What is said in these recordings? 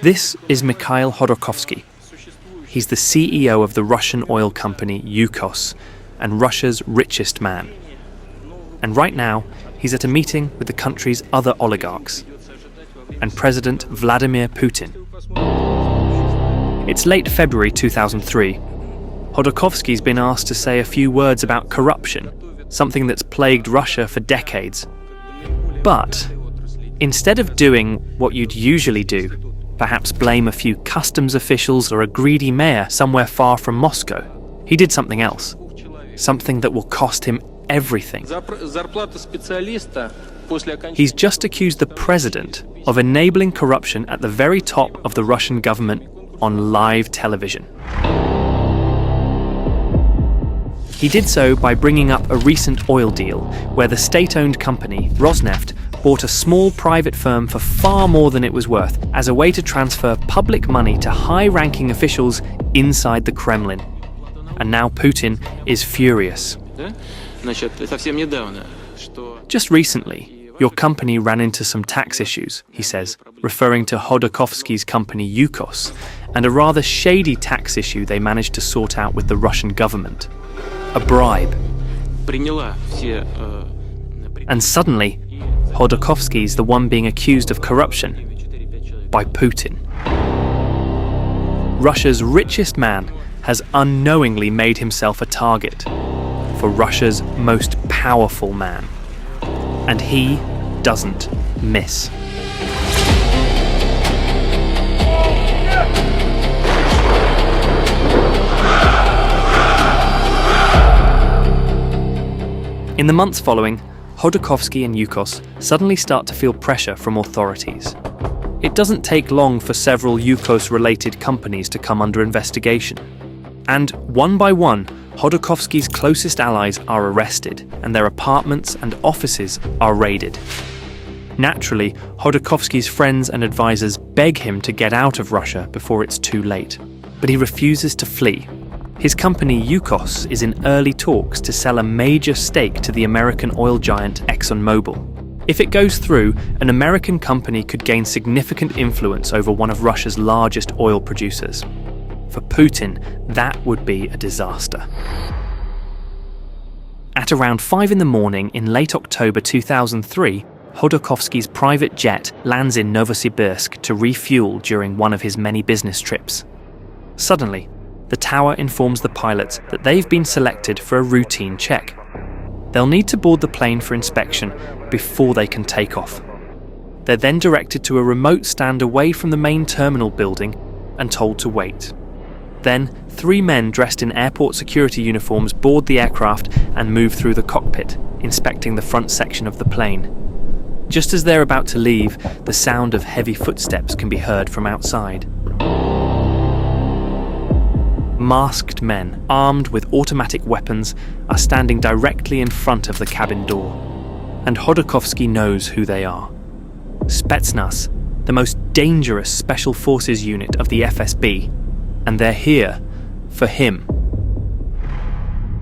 This is Mikhail Hodorkovsky. He's the CEO of the Russian oil company Yukos and Russia's richest man. And right now, he's at a meeting with the country's other oligarchs and President Vladimir Putin. It's late February 2003. Hodorkovsky's been asked to say a few words about corruption, something that's plagued Russia for decades. But instead of doing what you'd usually do, perhaps blame a few customs officials or a greedy mayor somewhere far from Moscow, he did something else. Something that will cost him everything. He's just accused the president of enabling corruption at the very top of the Russian government on live television. He did so by bringing up a recent oil deal where the state-owned company, Rosneft, bought a small private firm for far more than it was worth as a way to transfer public money to high-ranking officials inside the Kremlin. And now Putin is furious. Just recently, your company ran into some tax issues, he says, referring to Hodorkovsky's company Yukos, and a rather shady tax issue they managed to sort out with the Russian government. A bribe. And suddenly, Hodorkovsky's the one being accused of corruption by Putin. Russia's richest man has unknowingly made himself a target for Russia's most powerful man. And he doesn't miss. In the months following, Hodorkovsky and Yukos suddenly start to feel pressure from authorities. It doesn't take long for several Yukos-related companies to come under investigation. And one by one, Hodorkovsky's closest allies are arrested and their apartments and offices are raided. Naturally, Hodorkovsky's friends and advisors beg him to get out of Russia before it's too late, but he refuses to flee. His company Yukos is in early talks to sell a major stake to the American oil giant ExxonMobil. If it goes through, an American company could gain significant influence over one of Russia's largest oil producers. For Putin, that would be a disaster. At around 5 a.m. in late October 2003, Hodorkovsky's private jet lands in Novosibirsk to refuel during one of his many business trips. Suddenly, the tower informs the pilots that they've been selected for a routine check. They'll need to board the plane for inspection before they can take off. They're then directed to a remote stand away from the main terminal building and told to wait. Then, 3 men dressed in airport security uniforms board the aircraft and move through the cockpit, inspecting the front section of the plane. Just as they're about to leave, the sound of heavy footsteps can be heard from outside. Masked men, armed with automatic weapons, are standing directly in front of the cabin door. And Hodorkovsky knows who they are. Spetsnaz, the most dangerous special forces unit of the FSB. And they're here for him.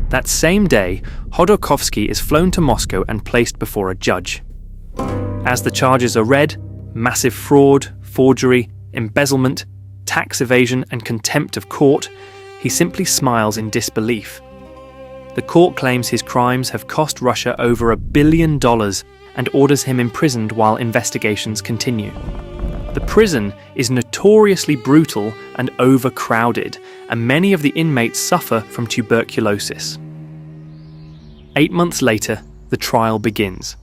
That same day, Hodorkovsky is flown to Moscow and placed before a judge. As the charges are read, massive fraud, forgery, embezzlement, tax evasion and contempt of court, he simply smiles in disbelief. The court claims his crimes have cost Russia over $1 billion and orders him imprisoned while investigations continue. The prison is notoriously brutal and overcrowded, and many of the inmates suffer from tuberculosis. 8 months later, the trial begins.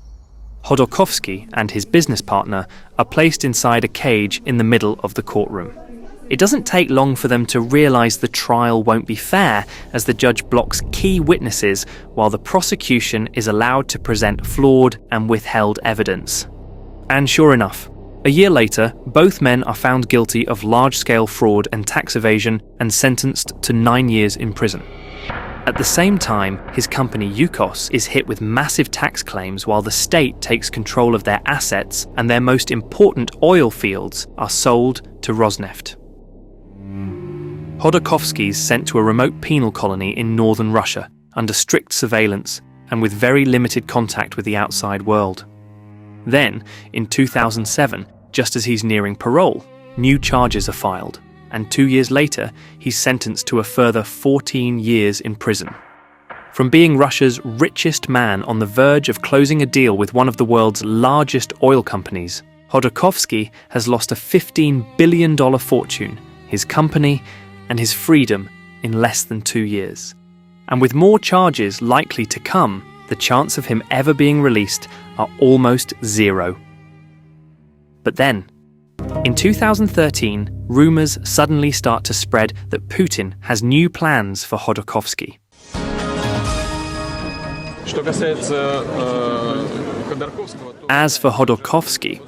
Hodorkovsky and his business partner are placed inside a cage in the middle of the courtroom. It doesn't take long for them to realise the trial won't be fair as the judge blocks key witnesses while the prosecution is allowed to present flawed and withheld evidence. And sure enough, a year later, both men are found guilty of large-scale fraud and tax evasion and sentenced to 9 years in prison. At the same time, his company Yukos is hit with massive tax claims while the state takes control of their assets and their most important oil fields are sold to Rosneft. Hodorkovsky's sent to a remote penal colony in northern Russia under strict surveillance and with very limited contact with the outside world. Then, in 2007, just as he's nearing parole, new charges are filed, and 2 years later, he's sentenced to a further 14 years in prison. From being Russia's richest man on the verge of closing a deal with one of the world's largest oil companies, Khodorkovsky has lost a $15 billion fortune, his company, and his freedom in less than 2 years. And with more charges likely to come, the chance of him ever being released are almost zero. But then, in 2013, rumours suddenly start to spread that Putin has new plans for Khodorkovsky. As for Khodorkovsky,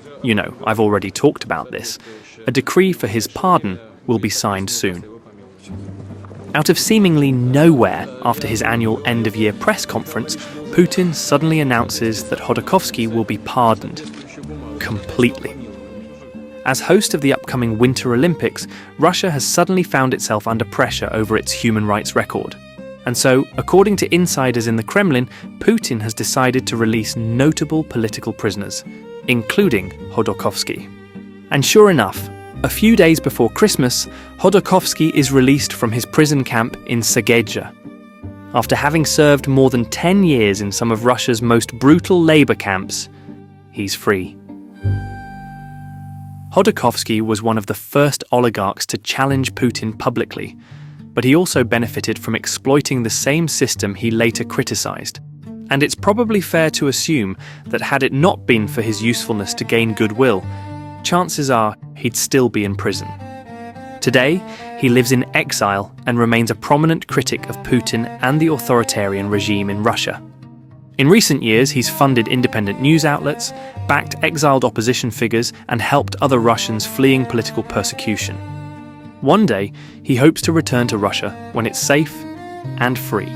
I've already talked about this. A decree for his pardon will be signed soon. Out of seemingly nowhere after his annual end-of-year press conference, Putin suddenly announces that Khodorkovsky will be pardoned. Completely. As host of the upcoming Winter Olympics, Russia has suddenly found itself under pressure over its human rights record. And so, according to insiders in the Kremlin, Putin has decided to release notable political prisoners, including Khodorkovsky. And sure enough, a few days before Christmas, Khodorkovsky is released from his prison camp in Segedja. After having served more than 10 years in some of Russia's most brutal labour camps, he's free. Khodorkovsky was one of the first oligarchs to challenge Putin publicly, but he also benefited from exploiting the same system he later criticised. And it's probably fair to assume that had it not been for his usefulness to gain goodwill, chances are he'd still be in prison. Today, he lives in exile and remains a prominent critic of Putin and the authoritarian regime in Russia. In recent years, he's funded independent news outlets, backed exiled opposition figures, and helped other Russians fleeing political persecution. One day, he hopes to return to Russia when it's safe and free.